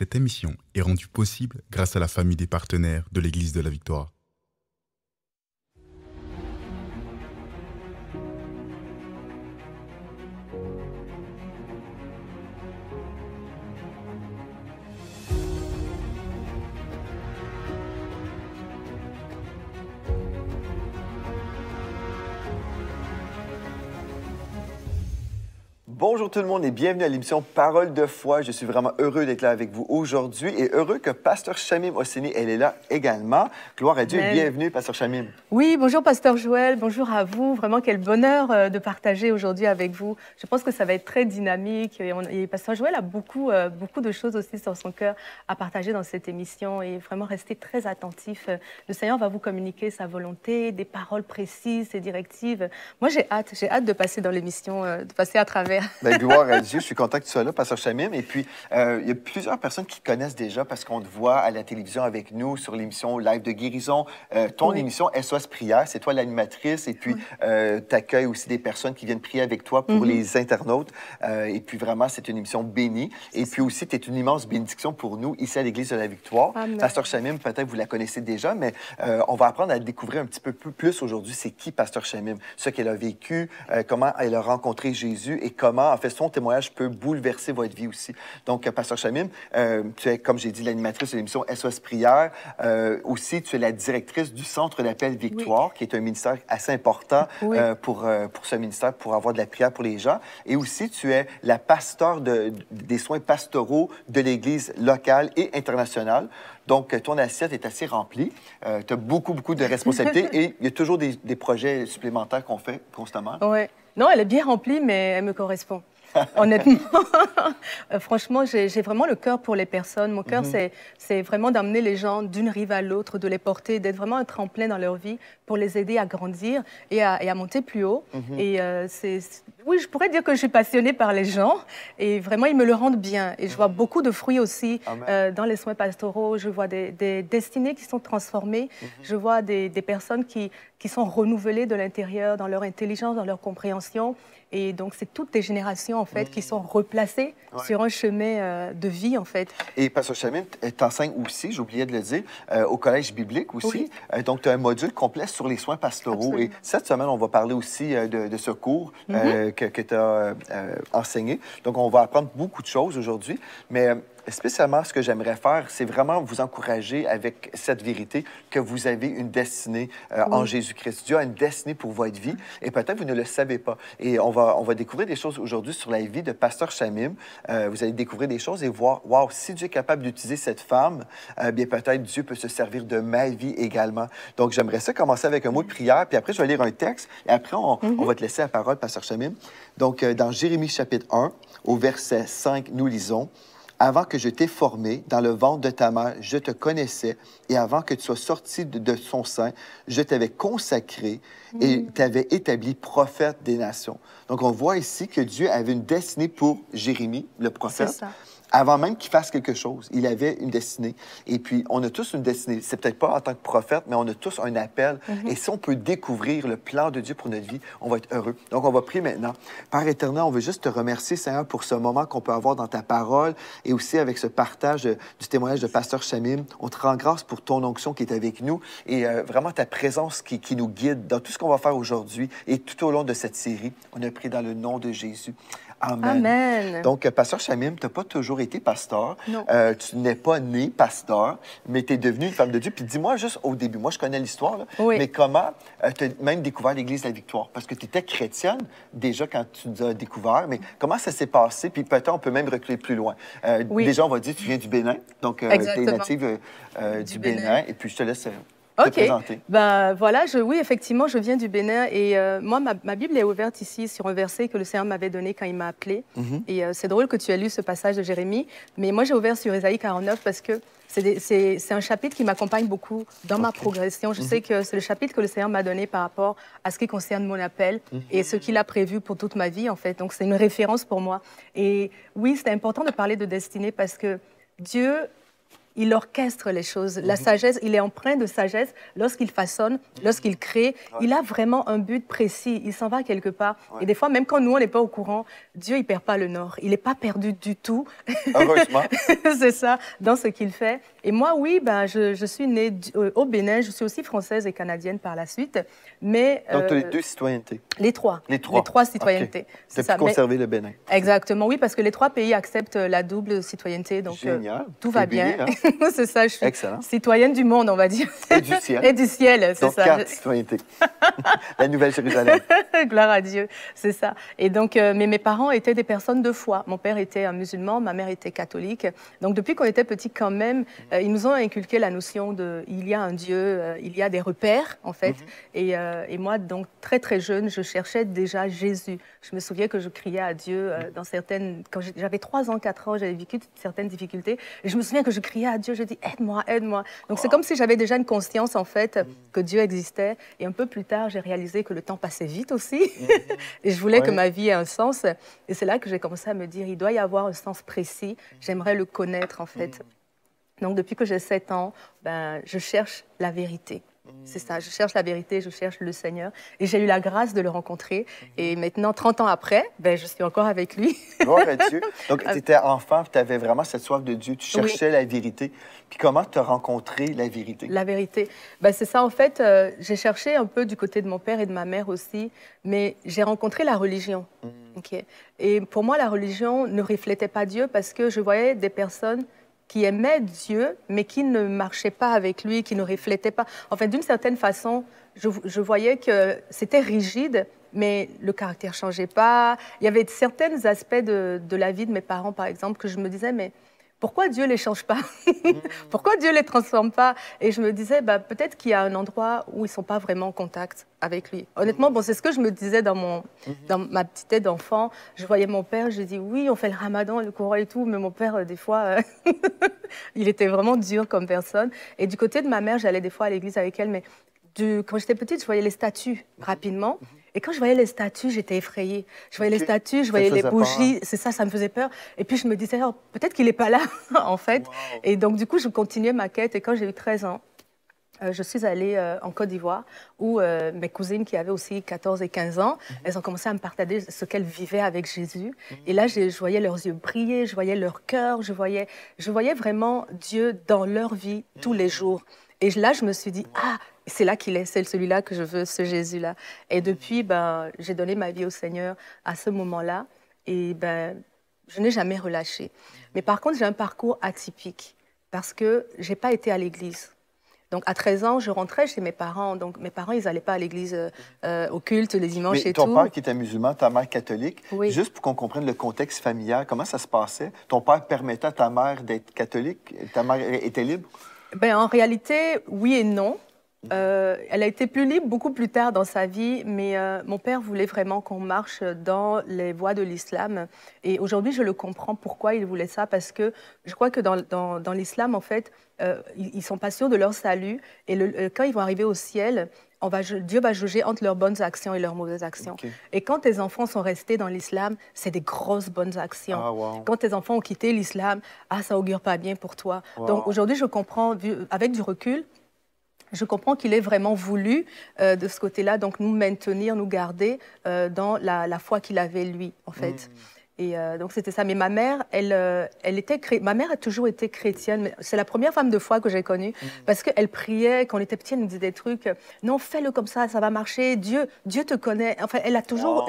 Cette émission est rendue possible grâce à la famille des partenaires de l'Église de la Victoire. Bonjour tout le monde et bienvenue à l'émission Parole de foi. Je suis vraiment heureux d'être là avec vous aujourd'hui et heureux que Pasteur Shamim Hosseini, elle est là également. Gloire à Dieu et bienvenue, Pasteur Shamim. Oui, bonjour Pasteur Joël, bonjour à vous. Vraiment, quel bonheur de partager aujourd'hui avec vous. Je pense que ça va être très dynamique et Pasteur Joël a beaucoup de choses aussi sur son cœur à partager dans cette émission et vraiment rester très attentif. Le Seigneur va vous communiquer sa volonté, des paroles précises et directives. Moi, j'ai hâte de passer dans l'émission, de passer à travers. Bien, gloire à Dieu, je suis content que tu sois là, Pasteur Shamim. Et puis, il y a plusieurs personnes qui te connaissent déjà parce qu'on te voit à la télévision avec nous sur l'émission Live de guérison. Ton émission SOS Prière, c'est toi l'animatrice. Et puis, tu accueilles aussi des personnes qui viennent prier avec toi pour les internautes. Et puis, vraiment, c'est une émission bénie. Et puis aussi, tu es une immense bénédiction pour nous ici à l'Église de la Victoire. Amen. Pasteur Shamim, peut-être vous la connaissez déjà, mais on va apprendre à découvrir un petit peu plus aujourd'hui. C'est qui Pasteur Shamim? Ce qu'elle a vécu, comment elle a rencontré Jésus et comment, en fait, son témoignage peut bouleverser votre vie aussi. Donc, Pasteur Shamim, tu es, comme j'ai dit, l'animatrice de l'émission SOS Prière. Aussi, tu es la directrice du Centre d'appel Victoire, qui est un ministère assez important pour ce ministère, pour avoir de la prière pour les gens. Et aussi, tu es la pasteur des soins pastoraux de l'Église locale et internationale. Donc, ton assiette est assez remplie. Tu as beaucoup de responsabilités et il y a toujours des projets supplémentaires qu'on fait constamment. Oui. Non, elle est bien remplie, mais elle me correspond. Honnêtement, franchement, j'ai vraiment le cœur pour les personnes. Mon cœur, c'est vraiment d'amener les gens d'une rive à l'autre, de les porter, d'être vraiment un tremplin dans leur vie pour les aider à grandir et à monter plus haut. Et oui, je pourrais dire que je suis passionnée par les gens et vraiment, ils me le rendent bien. Et je vois beaucoup de fruits aussi dans les soins pastoraux. Je vois des destinées qui sont transformées. Je vois des personnes qui sont renouvelées de l'intérieur, dans leur intelligence, dans leur compréhension. Et donc, c'est toutes des générations, en fait, qui sont replacées sur un chemin de vie, en fait. Et Pasteur Shamim, t'enseignes aussi, j'ai oublié de le dire, au Collège biblique aussi. Oui. Donc, tu as un module complet sur les soins pastoraux. Absolument. Et cette semaine, on va parler aussi de ce cours que tu as enseigné. Donc, on va apprendre beaucoup de choses aujourd'hui. Mais spécialement, ce que j'aimerais faire, c'est vraiment vous encourager avec cette vérité que vous avez une destinée en Jésus-Christ. Dieu a une destinée pour votre vie et peut-être vous ne le savez pas. Et on va découvrir des choses aujourd'hui sur la vie de Pasteur Shamim. Vous allez découvrir des choses et voir, wow, si Dieu est capable d'utiliser cette femme, bien peut-être Dieu peut se servir de ma vie également. Donc, j'aimerais ça commencer avec un mot de prière, puis après, je vais lire un texte et après, on va te laisser la parole, Pasteur Shamim. Donc, dans Jérémie chapitre 1, au verset 5, nous lisons: Avant que je t'ai formé dans le ventre de ta mère, je te connaissais, et avant que tu sois sorti de son sein, je t'avais consacré et t'avais établi prophète des nations. Donc, on voit ici que Dieu avait une destinée pour Jérémie, le prophète. C'est ça. Avant même qu'il fasse quelque chose, il avait une destinée. Et puis, on a tous une destinée. C'est peut-être pas en tant que prophète, mais on a tous un appel. Et si on peut découvrir le plan de Dieu pour notre vie, on va être heureux. Donc, on va prier maintenant. Père éternel, on veut juste te remercier, Seigneur, pour ce moment qu'on peut avoir dans ta parole et aussi avec ce partage du témoignage de Pasteur Shamim. On te rend grâce pour ton onction qui est avec nous et vraiment ta présence qui nous guide dans tout ce qu'on va faire aujourd'hui et tout au long de cette série. On a prié dans le nom de Jésus. Amen. Amen. Donc, Pasteur Shamim, tu n'as pas toujours été pasteur. Non. Tu n'es pas né pasteur, mais tu es devenue une femme de Dieu. Puis dis-moi juste au début, moi je connais l'histoire, là, mais comment tu as même découvert l'Église de la Victoire? Parce que tu étais chrétienne déjà quand tu nous as découvert, mais comment ça s'est passé? Puis peut-être on peut même reculer plus loin. Déjà, on va dire que tu viens du Bénin, donc tu es native du Bénin. Et puis je te laisse... OK. Ben, voilà, oui, effectivement, je viens du Bénin et moi, ma Bible est ouverte ici sur un verset que le Seigneur m'avait donné quand il m'a appelé. Et c'est drôle que tu aies lu ce passage de Jérémie, mais moi, j'ai ouvert sur Ésaïe 49 parce que c'est un chapitre qui m'accompagne beaucoup dans ma progression. Je sais que c'est le chapitre que le Seigneur m'a donné par rapport à ce qui concerne mon appel et ce qu'il a prévu pour toute ma vie, en fait. Donc, c'est une référence pour moi. Et oui, c'est important de parler de destinée parce que Dieu il orchestre les choses. La sagesse, il est empreint de sagesse lorsqu'il façonne, lorsqu'il crée. Il a vraiment un but précis. Il s'en va quelque part. Et des fois, même quand nous, on n'est pas au courant, Dieu, il ne perd pas le nord. Il n'est pas perdu du tout. Heureusement. C'est ça, dans ce qu'il fait. Et moi, oui, ben, je suis née au Bénin. Je suis aussi française et canadienne par la suite. Mais, donc, tu as les deux citoyennetés? Les trois. Les trois. Les trois citoyennetés. Okay. Tu as pu conserver le Bénin. Exactement, oui, parce que les trois pays acceptent la double citoyenneté. Donc, génial. Tout va bien. Hein? C'est ça, je suis excellent. Citoyenne du monde, on va dire. Et du ciel. Et du ciel, c'est ça. 4 citoyennetés. La Nouvelle-Jérusalem. Gloire à Dieu, c'est ça. Et donc, mais mes parents étaient des personnes de foi. Mon père était un musulman, ma mère était catholique. Donc, depuis qu'on était petits quand même, ils nous ont inculqué la notion de il y a un Dieu, il y a des repères, en fait. Et moi, donc, très, très jeune, je cherchais déjà Jésus. Je me souviens que je criais à Dieu dans certaines... Quand j'avais 3 ans, 4 ans, j'avais vécu certaines difficultés. Et je me souviens que je criais à Dieu, je dis aide-moi, aide-moi. Donc, c'est comme si j'avais déjà une conscience, en fait, que Dieu existait. Et un peu plus tard, j'ai réalisé que le temps passait vite aussi. Et je voulais que ma vie ait un sens. Et c'est là que j'ai commencé à me dire, il doit y avoir un sens précis. J'aimerais le connaître, en fait. Donc, depuis que j'ai 7 ans, ben, je cherche la vérité. C'est ça, je cherche la vérité, je cherche le Seigneur. Et j'ai eu la grâce de le rencontrer. Et maintenant, 30 ans après, ben, je suis encore avec lui. Gloire à Dieu. Donc, tu étais enfant, tu avais vraiment cette soif de Dieu, tu cherchais la vérité. Puis comment tu as rencontré la vérité? La vérité. Ben, c'est ça, en fait, j'ai cherché un peu du côté de mon père et de ma mère aussi, mais j'ai rencontré la religion. Okay. Et pour moi, la religion ne reflétait pas Dieu parce que je voyais des personnes qui aimaient Dieu, mais qui ne marchaient pas avec lui, qui ne reflétaient pas. En fait, d'une certaine façon, je voyais que c'était rigide, mais le caractère ne changeait pas. Il y avait certains aspects de la vie de mes parents, par exemple, que je me disais, mais pourquoi Dieu ne les change pas? Pourquoi Dieu ne les transforme pas? Et je me disais, bah, peut-être qu'il y a un endroit où ils ne sont pas vraiment en contact avec lui. Honnêtement, bon, c'est ce que je me disais dans ma petite tête d'enfant. Je voyais mon père, je dis, oui, on fait le ramadan, le Coran et tout, mais mon père, des fois, il était vraiment dur comme personne. Et du côté de ma mère, j'allais des fois à l'église avec elle, mais quand j'étais petite, je voyais les statues rapidement. Et quand je voyais les statues, j'étais effrayée. Je voyais les statues, je voyais les bougies. C'est ça, ça me faisait peur. Et puis, je me disais, oh, peut-être qu'il n'est pas là, en fait. Wow. Et donc, du coup, je continuais ma quête. Et quand j'ai eu 13 ans, je suis allée en Côte d'Ivoire où mes cousines qui avaient aussi 14 et 15 ans, elles ont commencé à me partager ce qu'elles vivaient avec Jésus. Et là, je voyais leurs yeux briller, je voyais leur cœur, je voyais vraiment Dieu dans leur vie tous les jours. Et là, je me suis dit, ah, c'est là qu'il est, c'est celui-là que je veux, ce Jésus-là. Et depuis, ben, j'ai donné ma vie au Seigneur à ce moment-là. Et ben, je n'ai jamais relâché. Mais par contre, j'ai un parcours atypique parce que je n'ai pas été à l'église. Donc, à 13 ans, je rentrais chez mes parents. Donc, mes parents, ils n'allaient pas à l'église au culte les dimanches et tout. Ton père qui était musulman, ta mère catholique, juste pour qu'on comprenne le contexte familial, comment ça se passait? Ton père permettait à ta mère d'être catholique? Ta mère était libre? Ben, en réalité, oui et non. Elle a été plus libre beaucoup plus tard dans sa vie, mais mon père voulait vraiment qu'on marche dans les voies de l'islam. Et aujourd'hui, je le comprends pourquoi il voulait ça, parce que je crois que dans l'islam, en fait, ils ne sont pas sûrs de leur salut. Et quand ils vont arriver au ciel, Dieu va juger entre leurs bonnes actions et leurs mauvaises actions. Okay. Et quand tes enfants sont restés dans l'islam, c'est des grosses bonnes actions. Ah, wow. Quand tes enfants ont quitté l'islam, ça augure pas bien pour toi. Wow. Donc aujourd'hui, je comprends, avec du recul, je comprends qu'il ait vraiment voulu, de ce côté-là, donc nous maintenir, nous garder dans la foi qu'il avait, lui, en fait. Et donc, c'était ça. Mais ma mère, ma mère a toujours été chrétienne. C'est la première femme de foi que j'ai connue parce qu'elle priait. Quand on était petits, elle nous disait des trucs. Non, fais-le comme ça va marcher. Dieu te connaît. Enfin, elle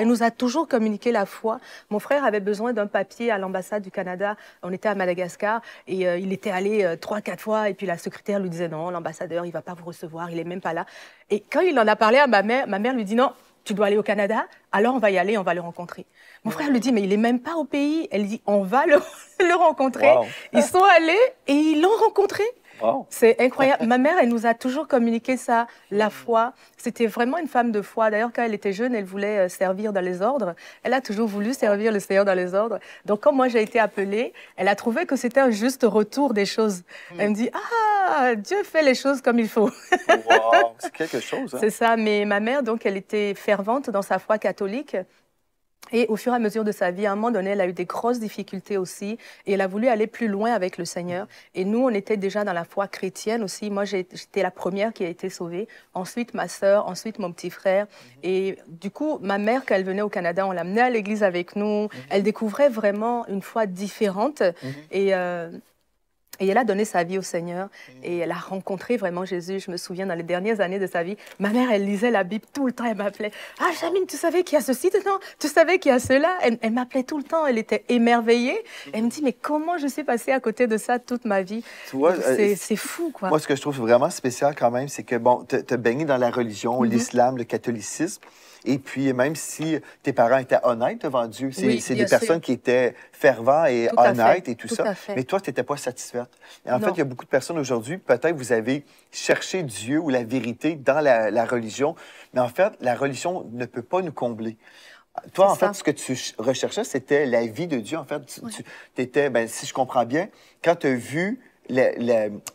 nous a toujours communiqué la foi. Mon frère avait besoin d'un papier à l'ambassade du Canada. On était à Madagascar et il était allé 3-4 fois. Et puis la secrétaire lui disait non, l'ambassadeur, il ne va pas vous recevoir. Il n'est même pas là. Et quand il en a parlé à ma mère lui dit non. Tu dois aller au Canada, alors on va y aller, on va le rencontrer. Mon frère lui dit, mais il n'est même pas au pays. Elle dit, on va le rencontrer. Wow. Ils sont allés et ils l'ont rencontré. Wow. C'est incroyable. Ma mère, elle nous a toujours communiqué ça, la foi. C'était vraiment une femme de foi. D'ailleurs, quand elle était jeune, elle voulait servir dans les ordres. Elle a toujours voulu servir le Seigneur dans les ordres. Donc, quand moi, j'ai été appelée, elle a trouvé que c'était un juste retour des choses. Elle me dit, ah, Dieu fait les choses comme il faut. Wow, c'est quelque chose. Hein? C'est ça. Mais ma mère, donc, elle était fervente dans sa foi catholique. Et au fur et à mesure de sa vie, à un moment donné, elle a eu des grosses difficultés aussi et elle a voulu aller plus loin avec le Seigneur. Et nous, on était déjà dans la foi chrétienne aussi. Moi, j'étais la première qui a été sauvée. Ensuite, ma sœur, ensuite mon petit frère. Et du coup, ma mère, quand elle venait au Canada, on l'amenait à l'église avec nous. Elle découvrait vraiment une foi différente. Et elle a donné sa vie au Seigneur et elle a rencontré vraiment Jésus. Je me souviens, dans les dernières années de sa vie, ma mère, elle lisait la Bible tout le temps. Elle m'appelait « Ah, Jamine, tu savais qu'il y a ceci dedans? Tu savais qu'il y a cela ?» Elle m'appelait tout le temps. Elle était émerveillée. Elle me dit « Mais comment je suis passée à côté de ça toute ma vie? » C'est fou, quoi. Moi, ce que je trouve vraiment spécial quand même, c'est que, bon, tu as baigné dans la religion, l'islam, le catholicisme. Et puis, même si tes parents étaient honnêtes devant Dieu, c'est des personnes qui étaient fervents et honnêtes et tout ça. Mais toi, tu n'étais pas satisfaite. Et en fait, il y a beaucoup de personnes aujourd'hui, peut-être vous avez cherché Dieu ou la vérité dans la religion, mais en fait, la religion ne peut pas nous combler. Toi, en fait, ce que tu recherchais, c'était la vie de Dieu. En fait, tu étais, ben, si je comprends bien, quand tu as vu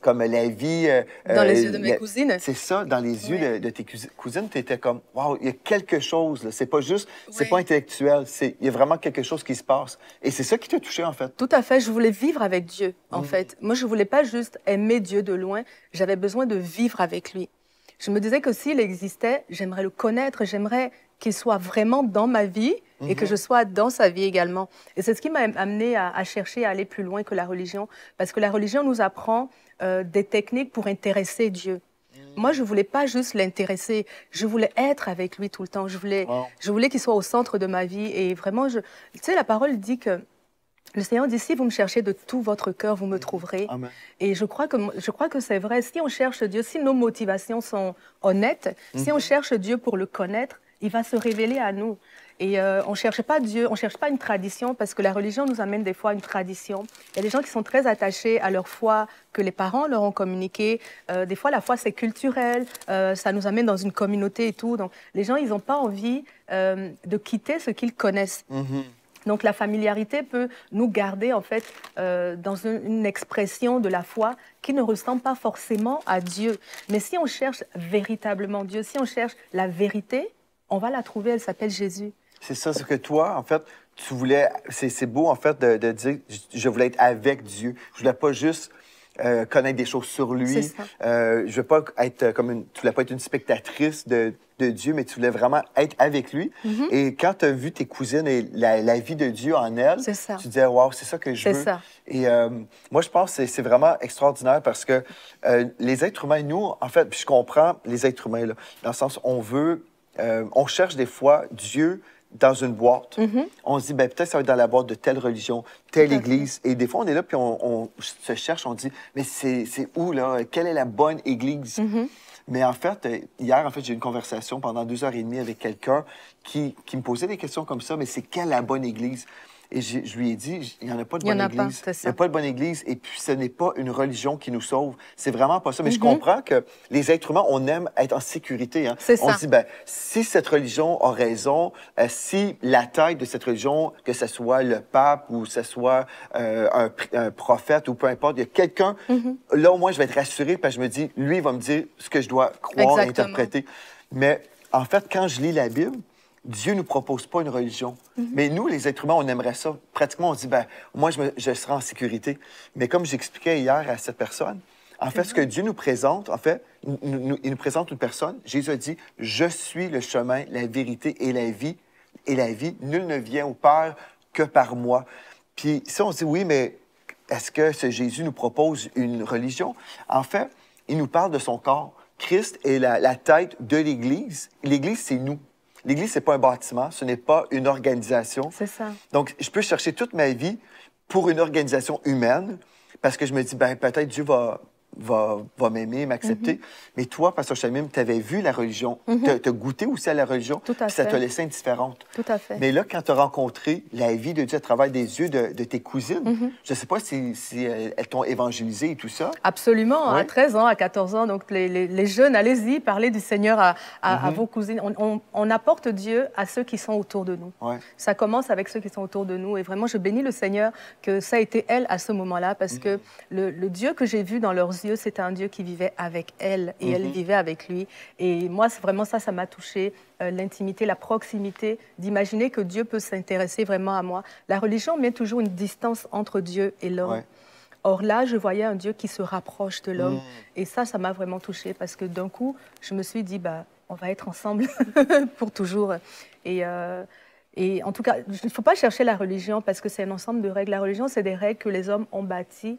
comme la vie... dans les yeux de mes cousines. C'est ça, dans les yeux de tes cousines, tu étais comme, wow, il y a quelque chose, c'est pas juste, c'est pas intellectuel, il y a vraiment quelque chose qui se passe. Et c'est ça qui t'a touché, en fait. Tout à fait, je voulais vivre avec Dieu, en fait. Moi, je voulais pas juste aimer Dieu de loin, j'avais besoin de vivre avec lui. Je me disais que s'il existait, j'aimerais le connaître, j'aimerais qu'il soit vraiment dans ma vie et que je sois dans sa vie également. Et c'est ce qui m'a amené à chercher à aller plus loin que la religion, parce que la religion nous apprend des techniques pour intéresser Dieu. Moi, je ne voulais pas juste l'intéresser, je voulais être avec lui tout le temps. Je voulais qu'il soit au centre de ma vie. Et vraiment, tu sais, la parole dit que le Seigneur dit, si vous me cherchez de tout votre cœur, vous me trouverez. Amen. Et je crois que c'est vrai. Si on cherche Dieu, si nos motivations sont honnêtes, si on cherche Dieu pour le connaître, il va se révéler à nous. Et on ne cherche pas Dieu, on ne cherche pas une tradition, parce que la religion nous amène des fois à une tradition. Il y a des gens qui sont très attachés à leur foi que les parents leur ont communiquée. Des fois, la foi, c'est culturel, ça nous amène dans une communauté et tout. Donc, les gens, ils n'ont pas envie de quitter ce qu'ils connaissent. Donc, la familiarité peut nous garder, en fait, dans une expression de la foi qui ne ressemble pas forcément à Dieu. Mais si on cherche véritablement Dieu, si on cherche la vérité, on va la trouver, elle s'appelle Jésus. C'est ça, c'est que toi, en fait, tu voulais... C'est beau, en fait, de dire, je voulais être avec Dieu. Je voulais pas juste connaître des choses sur lui. Je veux pas être tu voulais pas être une spectatrice de Dieu, mais tu voulais vraiment être avec lui. Et quand tu as vu tes cousines et la vie de Dieu en elles, tu disais, wow, c'est ça que je veux. Et moi, je pense que c'est vraiment extraordinaire parce que les êtres humains, nous, en fait, puis je comprends les êtres humains, là, dans le sens, on cherche des fois Dieu dans une boîte. On se dit, ben, peut-être ça va être dans la boîte de telle religion, telle église. Et des fois, on est là, puis on se cherche, on dit, mais c'est où, là? Quelle est la bonne église? Mais en fait, hier, en fait, j'ai eu une conversation pendant 2h30 avec quelqu'un qui me posait des questions comme ça, mais c'est quelle la bonne église? Et je lui ai dit, il n'y en a pas de bonne église. Il n'y a pas de bonne église. Et puis, ce n'est pas une religion qui nous sauve. C'est vraiment pas ça. Mais je comprends que les êtres humains, on aime être en sécurité. Hein. On se dit, ben, si cette religion a raison, si la tête de cette religion, que ce soit le pape ou que ce soit un prophète ou peu importe, il y a quelqu'un, là, au moins, je vais être rassuré parce que je me dis, lui, il va me dire ce que je dois croire et interpréter. Mais en fait, quand je lis la Bible, Dieu ne nous propose pas une religion. Mais nous, les êtres humains, on aimerait ça. Pratiquement, on se dit, ben, moi, je serai en sécurité. Mais comme j'expliquais hier à cette personne, en fait, ce que Dieu nous présente, en fait, il nous présente une personne. Jésus a dit, je suis le chemin, la vérité et la vie. Et la vie, nul ne vient au Père que par moi. Puis si on se dit, oui, mais est-ce que ce Jésus nous propose une religion? En fait, il nous parle de son corps. Christ est la tête de l'Église. L'Église, c'est nous. L'Église, ce n'est pas un bâtiment, ce n'est pas une organisation. C'est ça. Donc, je peux chercher toute ma vie pour une organisation humaine parce que je me dis, ben peut-être Dieu va m'aimer, m'accepter. Mais toi, Pasteur Chamim, tu avais vu la religion, tu as goûté aussi à la religion, puis ça t'a laissé indifférente. Tout à fait. Mais là, quand tu as rencontré la vie de Dieu à travers des yeux de tes cousines, je ne sais pas si elles t'ont évangélisé et tout ça. Absolument, à 13 ans, à 14 ans. Donc, les jeunes, allez-y, parlez du Seigneur à vos cousines. On apporte Dieu à ceux qui sont autour de nous. Ça commence avec ceux qui sont autour de nous. Et vraiment, je bénis le Seigneur que ça a été elle à ce moment-là, parce que le Dieu que j'ai vu dans leurs yeux, Dieu, c'était un Dieu qui vivait avec elle et elle vivait avec lui. Et moi, c'est vraiment ça, ça m'a touchée, l'intimité, la proximité, d'imaginer que Dieu peut s'intéresser vraiment à moi. La religion met toujours une distance entre Dieu et l'homme. Ouais. Or là, je voyais un Dieu qui se rapproche de l'homme. Et ça m'a vraiment touchée parce que d'un coup, je me suis dit, bah, on va être ensemble pour toujours. Et en tout cas, il ne faut pas chercher la religion parce que c'est un ensemble de règles. La religion, c'est des règles que les hommes ont bâties.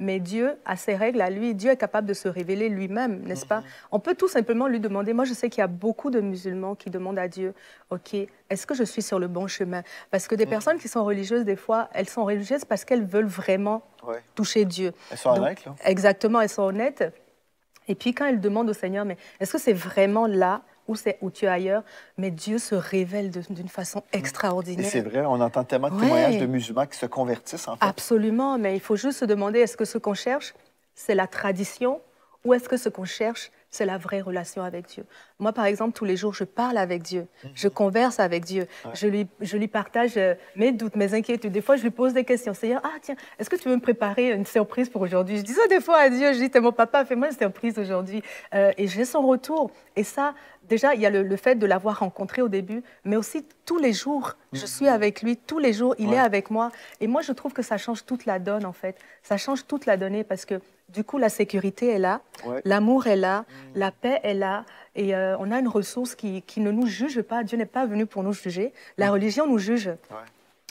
Mais Dieu a ses règles à lui. Dieu est capable de se révéler lui-même, n'est-ce pas? On peut tout simplement lui demander. Moi, je sais qu'il y a beaucoup de musulmans qui demandent à Dieu, OK, est-ce que je suis sur le bon chemin? Parce que des personnes qui sont religieuses, des fois, elles sont religieuses parce qu'elles veulent vraiment toucher Dieu. Elles sont honnêtes, là. Exactement, elles sont honnêtes. Et puis, quand elles demandent au Seigneur, mais est-ce que c'est vraiment là ou tu es ailleurs? Mais Dieu se révèle d'une façon extraordinaire. Et c'est vrai, on entend tellement de témoignages de musulmans qui se convertissent, en fait. Absolument, mais il faut juste se demander, est-ce que ce qu'on cherche, c'est la tradition ou est-ce que ce qu'on cherche, c'est la vraie relation avec Dieu? Moi, par exemple, tous les jours, je parle avec Dieu, je converse avec Dieu, je lui partage mes doutes, mes inquiétudes. Des fois, je lui pose des questions. Seigneur, tiens, est-ce que tu veux me préparer une surprise pour aujourd'hui? Je dis ça des fois à Dieu, je dis, t'es mon papa, fais-moi une surprise aujourd'hui. Et j'ai son retour. Et ça, déjà, il y a le fait de l'avoir rencontré au début, mais aussi tous les jours, je suis avec lui, tous les jours, il est avec moi. Et moi, je trouve que ça change toute la donne, en fait. Ça change toute la donnée parce que, du coup, la sécurité est là, l'amour est là, la paix est là, et on a une ressource qui ne nous juge pas. Dieu n'est pas venu pour nous juger. La religion nous juge.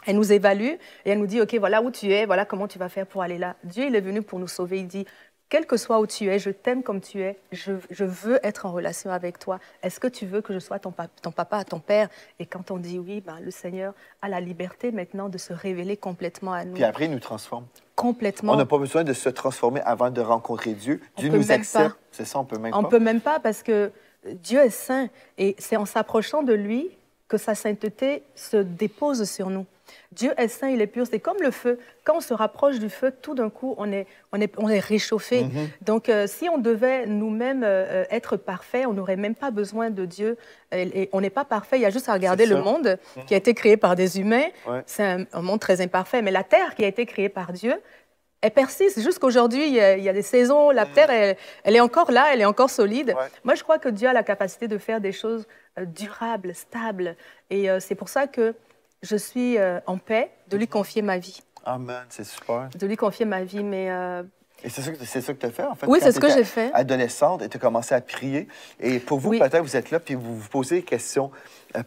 Elle nous évalue et elle nous dit, OK, voilà où tu es, voilà comment tu vas faire pour aller là. Dieu, il est venu pour nous sauver. Il dit, quel que soit où tu es, je t'aime comme tu es, je veux être en relation avec toi. Est-ce que tu veux que je sois ton papa, ton père? Et quand on dit oui, ben, le Seigneur a la liberté maintenant de se révéler complètement à nous. Puis après, il nous transforme. Complètement. On n'a pas besoin de se transformer avant de rencontrer Dieu. Dieu nous accepte. C'est ça, on peut même pas. On peut même pas parce que Dieu est saint et c'est en s'approchant de lui que sa sainteté se dépose sur nous. Dieu est saint, il est pur. C'est comme le feu. Quand on se rapproche du feu, tout d'un coup, on est réchauffé. Donc, si on devait nous-mêmes être parfaits, on n'aurait même pas besoin de Dieu. Et on n'est pas parfait. Il y a juste à regarder le monde qui a été créé par des humains. C'est un monde très imparfait. Mais la terre qui a été créée par Dieu, elle persiste. Jusqu'aujourd'hui, il y a des saisons. La terre, elle est encore là, elle est encore solide. Moi, je crois que Dieu a la capacité de faire des choses durables, stables. Et c'est pour ça que je suis en paix de lui confier ma vie. Amen, c'est super. De lui confier ma vie, mais... Et c'est ça que tu as fait, en fait? Oui, c'est ce que j'ai fait. Adolescente, et tu as commencé à prier. Et pour vous, peut-être, vous êtes là, puis vous vous posez des questions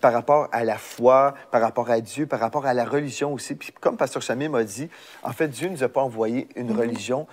par rapport à la foi, par rapport à Dieu, par rapport à la religion aussi. Puis comme Pasteur Chamé m'a dit, en fait, Dieu ne nous a pas envoyé une religion.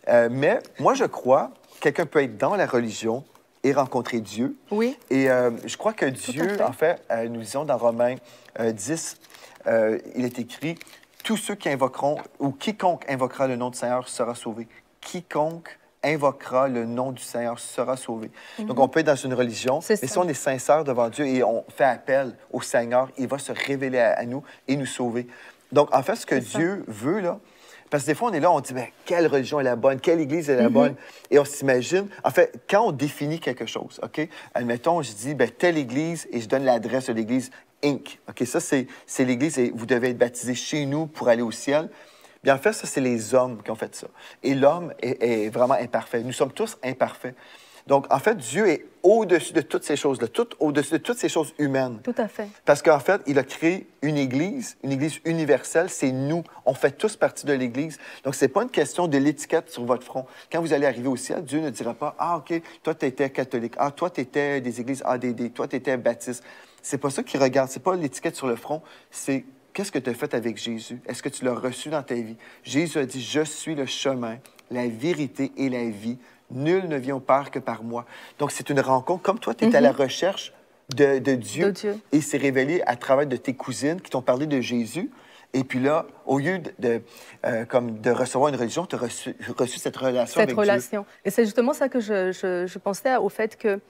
Mais moi, je crois, quelqu'un peut être dans la religion et rencontrer Dieu. Oui. Et je crois que Dieu, en fait, nous disons dans Romains 10, il est écrit, tous ceux qui invoqueront, ou quiconque invoquera le nom du Seigneur sera sauvé. Quiconque invoquera le nom du Seigneur sera sauvé. Donc, on peut être dans une religion, mais si on est sincère devant Dieu et on fait appel au Seigneur, il va se révéler à nous et nous sauver. Donc, en fait, ce que Dieu veut, là, parce que des fois, on est là, on dit, ben, quelle religion est la bonne, quelle église est la bonne, et on s'imagine, en fait, quand on définit quelque chose, OK, admettons, je dis, ben, telle église, et je donne l'adresse de l'église Inc. OK, ça, c'est l'église, et vous devez être baptisé chez nous pour aller au ciel. Bien, en fait, ça, c'est les hommes qui ont fait ça. Et l'homme est vraiment imparfait. Nous sommes tous imparfaits. Donc, en fait, Dieu est au-dessus de toutes ces choses-là, au-dessus de toutes ces choses humaines. Tout à fait. Parce qu'en fait, il a créé une église universelle, c'est nous. On fait tous partie de l'église. Donc, ce n'est pas une question de l'étiquette sur votre front. Quand vous allez arriver au ciel, Dieu ne dira pas, « Ah, OK, toi, tu étais catholique. Ah, toi, tu étais des églises ADD. Toi, tu étais baptiste. » C'est pas ça qu'il regarde. C'est pas l'étiquette sur le front. C'est qu'est-ce que tu as fait avec Jésus? Est-ce que tu l'as reçu dans ta vie? Jésus a dit, « Je suis le chemin, la vérité et la vie. Nul ne vient au Père que par moi. » Donc, c'est une rencontre. Comme toi, tu es à la recherche de Dieu. Et c'est révélé à travers de tes cousines qui t'ont parlé de Jésus. Et puis là, au lieu de recevoir une religion, tu as reçu cette relation avec Dieu. Et c'est justement ça que je pensais au fait que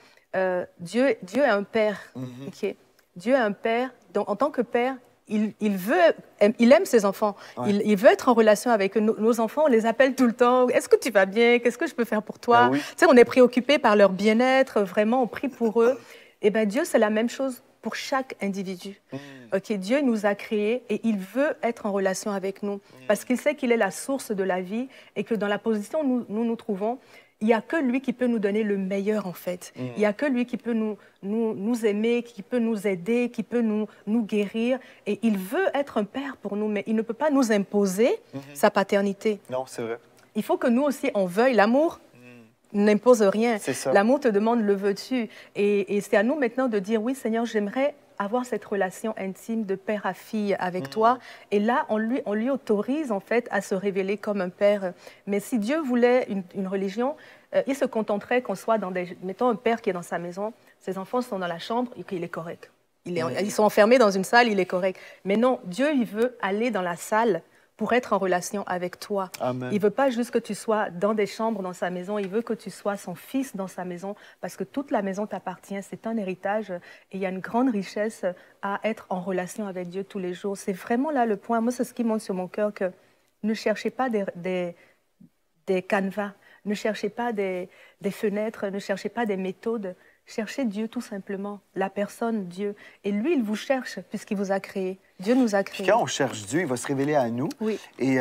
Dieu est un père. Okay? Dieu est un père. Donc, en tant que père, il aime ses enfants. Il veut être en relation avec eux. Nos enfants, on les appelle tout le temps. Est-ce que tu vas bien? Qu'est-ce que je peux faire pour toi? Tu sais, on est préoccupé par leur bien-être. Vraiment, on prie pour eux. Et bien, Dieu, c'est la même chose pour chaque individu. Ok, Dieu nous a créés et il veut être en relation avec nous parce qu'il sait qu'il est la source de la vie et que dans la position où nous trouvons, il n'y a que lui qui peut nous donner le meilleur, en fait. Il n'y a que lui qui peut nous aimer, qui peut nous aider, qui peut nous guérir. Et il veut être un père pour nous, mais il ne peut pas nous imposer sa paternité. Non, c'est vrai. Il faut que nous aussi, on veuille. L'amour n'impose rien. L'amour te demande, le veux-tu? Et c'est à nous maintenant de dire, oui, Seigneur, j'aimerais avoir cette relation intime de père à fille avec toi. Et là, on lui autorise, en fait, à se révéler comme un père. Mais si Dieu voulait une religion, il se contenterait qu'on soit dans des... Mettons un père qui est dans sa maison, ses enfants sont dans la chambre, et qu'il est correct. Ils sont enfermés dans une salle, il est correct. Mais non, Dieu, il veut aller dans la salle pour être en relation avec toi. Amen. Il ne veut pas juste que tu sois dans des chambres dans sa maison, il veut que tu sois son fils dans sa maison, parce que toute la maison t'appartient, c'est un héritage, et il y a une grande richesse à être en relation avec Dieu tous les jours. C'est vraiment là le point. Moi, c'est ce qui monte sur mon cœur, que ne cherchez pas des canevas, ne cherchez pas des fenêtres, ne cherchez pas des méthodes. Cherchez Dieu tout simplement, la personne Dieu. Et lui, il vous cherche puisqu'il vous a créé. Dieu nous a créés. Puis quand on cherche Dieu, il va se révéler à nous. Oui. Et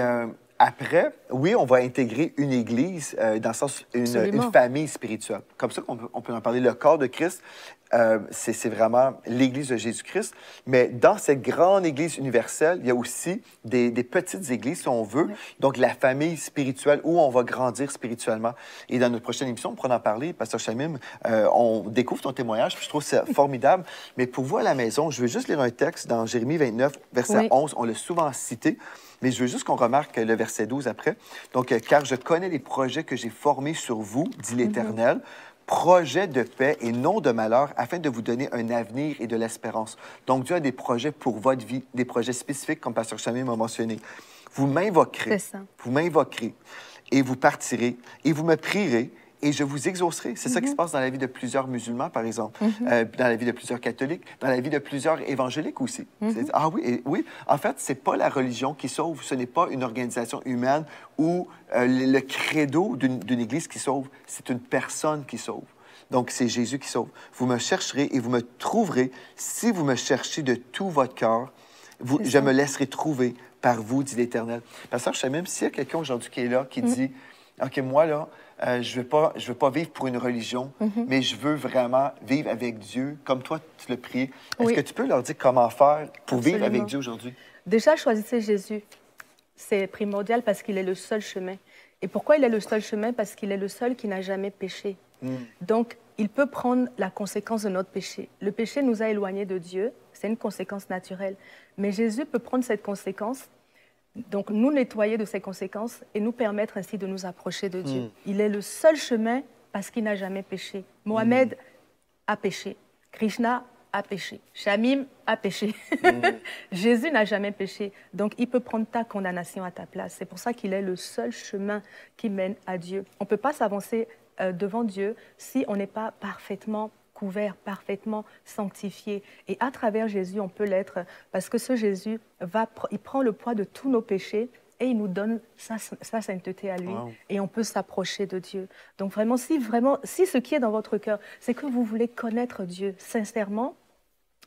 après, oui, on va intégrer une église, dans le sens une famille spirituelle. Comme ça qu'on peut en parler. Le corps de Christ, c'est vraiment l'église de Jésus-Christ. Mais dans cette grande église universelle, il y a aussi des petites églises, si on veut. Oui. Donc, la famille spirituelle où on va grandir spirituellement. Et dans notre prochaine émission, on pourra en parler. Pasteur Shamim, on découvre ton témoignage, puis je trouve ça formidable. Mais pour vous à la maison, je veux juste lire un texte dans Jérémie 29, verset 11. On l'a souvent cité. Mais je veux juste qu'on remarque le verset 12 après. Donc, « Car je connais les projets que j'ai formés sur vous, dit l'Éternel, projets de paix et non de malheur, afin de vous donner un avenir et de l'espérance. » Donc, Dieu a des projets pour votre vie, des projets spécifiques, comme Pasteur Chamé m'a mentionné. Vous m'invoquerez, et vous partirez, et vous me prierez, et je vous exaucerai. C'est ça qui se passe dans la vie de plusieurs musulmans, par exemple, dans la vie de plusieurs catholiques, dans la vie de plusieurs évangéliques aussi. Ah oui, oui. En fait, c'est pas la religion qui sauve, ce n'est pas une organisation humaine ou le credo d'une église qui sauve, c'est une personne qui sauve. Donc, c'est Jésus qui sauve. Vous me chercherez et vous me trouverez si vous me cherchez de tout votre cœur. Je me laisserai trouver par vous, dit l'Éternel. Pasteur Shamim, s'il y a quelqu'un aujourd'hui qui est là, qui dit, OK, moi, là, je veux pas vivre pour une religion, mais je veux vraiment vivre avec Dieu, comme toi, tu l'as prié. Est-ce que tu peux leur dire comment faire pour vivre avec Dieu aujourd'hui? Déjà, choisissez Jésus. C'est primordial parce qu'il est le seul chemin. Et pourquoi il est le seul chemin? Parce qu'il est le seul qui n'a jamais péché. Donc, il peut prendre la conséquence de notre péché. Le péché nous a éloignés de Dieu, c'est une conséquence naturelle. Mais Jésus peut prendre cette conséquence, donc nous nettoyer de ces conséquences et nous permettre ainsi de nous approcher de Dieu. Il est le seul chemin parce qu'il n'a jamais péché. Mohamed a péché, Krishna a péché, Shamim a péché. Jésus n'a jamais péché, donc il peut prendre ta condamnation à ta place. C'est pour ça qu'il est le seul chemin qui mène à Dieu. On ne peut pas s'avancer devant Dieu si on n'est pas parfaitement couvert, parfaitement sanctifié. Et à travers Jésus, on peut l'être parce que ce Jésus, il prend le poids de tous nos péchés et il nous donne sa sainteté à lui. Et on peut s'approcher de Dieu. Donc vraiment, si ce qui est dans votre cœur, c'est que vous voulez connaître Dieu sincèrement,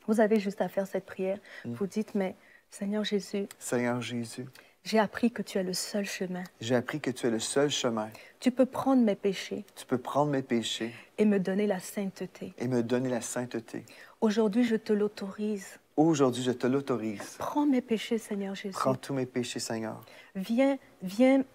vous avez juste à faire cette prière. Vous dites, mais Seigneur Jésus, j'ai appris que tu es le seul chemin. J'ai appris que tu es le seul chemin. Tu peux prendre mes péchés. Tu peux prendre mes péchés. Et me donner la sainteté. Et me donner la sainteté. Aujourd'hui, je te l'autorise. Aujourd'hui, je te l'autorise. Prends mes péchés, Seigneur Jésus. Prends tous mes péchés, Seigneur. Viens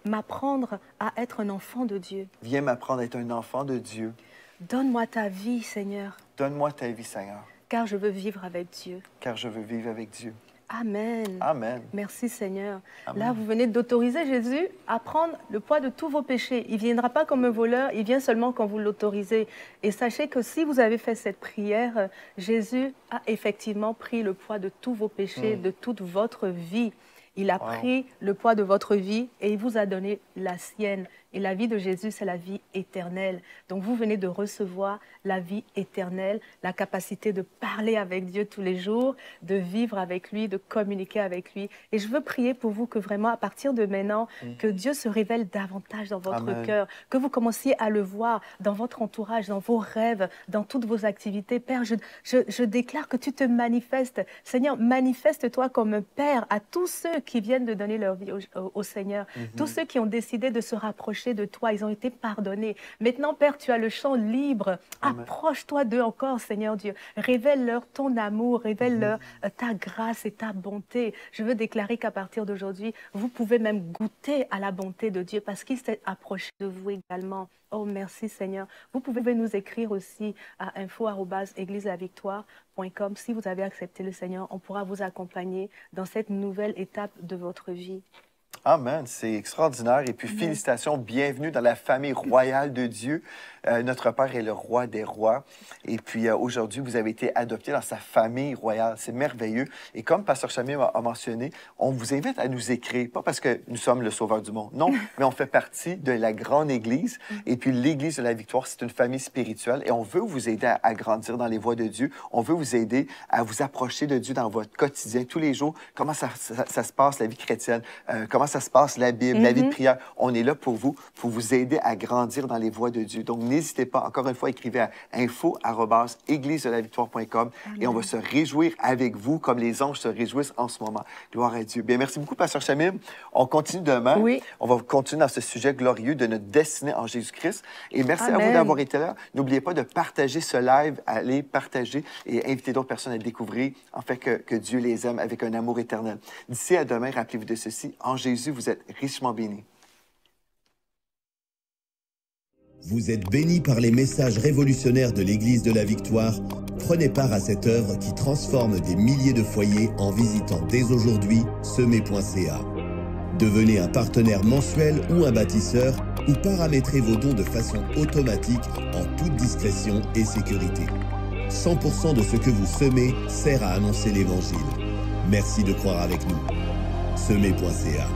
m'apprendre à être un enfant de Dieu. Viens m'apprendre à être un enfant de Dieu. Donne-moi ta vie, Seigneur. Donne-moi ta vie, Seigneur. Car je veux vivre avec Dieu. Car je veux vivre avec Dieu. Amen. Amen. Merci Seigneur. Amen. Là, vous venez d'autoriser Jésus à prendre le poids de tous vos péchés. Il ne viendra pas comme un voleur, il vient seulement quand vous l'autorisez. Et sachez que si vous avez fait cette prière, Jésus a effectivement pris le poids de tous vos péchés, de toute votre vie. Il a pris le poids de votre vie et il vous a donné la sienne. Et la vie de Jésus, c'est la vie éternelle. Donc vous venez de recevoir la vie éternelle, la capacité de parler avec Dieu tous les jours, de vivre avec lui, de communiquer avec lui. Et je veux prier pour vous que vraiment, à partir de maintenant, que Dieu se révèle davantage dans votre cœur, que vous commenciez à le voir dans votre entourage, dans vos rêves, dans toutes vos activités. Père, je déclare que tu te manifestes. Seigneur, manifeste-toi comme un Père à tous ceux qui viennent de donner leur vie au Seigneur, tous ceux qui ont décidé de se rapprocher de toi, ils ont été pardonnés. Maintenant, Père, tu as le champ libre. Approche-toi d'eux encore, Seigneur Dieu. Révèle-leur ton amour, révèle-leur ta grâce et ta bonté. Je veux déclarer qu'à partir d'aujourd'hui, vous pouvez même goûter à la bonté de Dieu parce qu'il s'est approché de vous également. Oh, merci Seigneur. Vous pouvez nous écrire aussi à info@égliselavictoire.com. Si vous avez accepté le Seigneur, on pourra vous accompagner dans cette nouvelle étape de votre vie. Amen, c'est extraordinaire. Et puis, félicitations, bienvenue dans la famille royale de Dieu. Notre Père est le roi des rois. Et puis, aujourd'hui, vous avez été adopté dans sa famille royale. C'est merveilleux. Et comme Pasteur Chamim a mentionné, on vous invite à nous écrire, pas parce que nous sommes le sauveur du monde, non, mais on fait partie de la grande Église. Et puis, l'Église de la Victoire, c'est une famille spirituelle. Et on veut vous aider à grandir dans les voies de Dieu. On veut vous aider à vous approcher de Dieu dans votre quotidien, tous les jours. Comment ça se passe, la vie chrétienne? Comment ça se passe, la Bible, la vie de prière. On est là pour vous aider à grandir dans les voies de Dieu. Donc, n'hésitez pas, encore une fois, écrivez à info@églisedelavictoire.com et on va se réjouir avec vous comme les anges se réjouissent en ce moment. Gloire à Dieu. Bien, merci beaucoup, Pasteur Chamim. On continue demain. Oui. On va continuer dans ce sujet glorieux de notre destinée en Jésus-Christ. Et merci à vous d'avoir été là. N'oubliez pas de partager ce live, allez partager et inviter d'autres personnes à le découvrir, en fait que Dieu les aime avec un amour éternel. D'ici à demain, rappelez-vous de ceci. En Jésus, vous êtes richement bénis. Vous êtes bénis par les messages révolutionnaires de l'Église de la Victoire. Prenez part à cette œuvre qui transforme des milliers de foyers en visitant dès aujourd'hui semer.ca. Devenez un partenaire mensuel ou un bâtisseur ou paramétrez vos dons de façon automatique en toute discrétion et sécurité. 100% de ce que vous semez sert à annoncer l'Évangile. Merci de croire avec nous. Semer.ca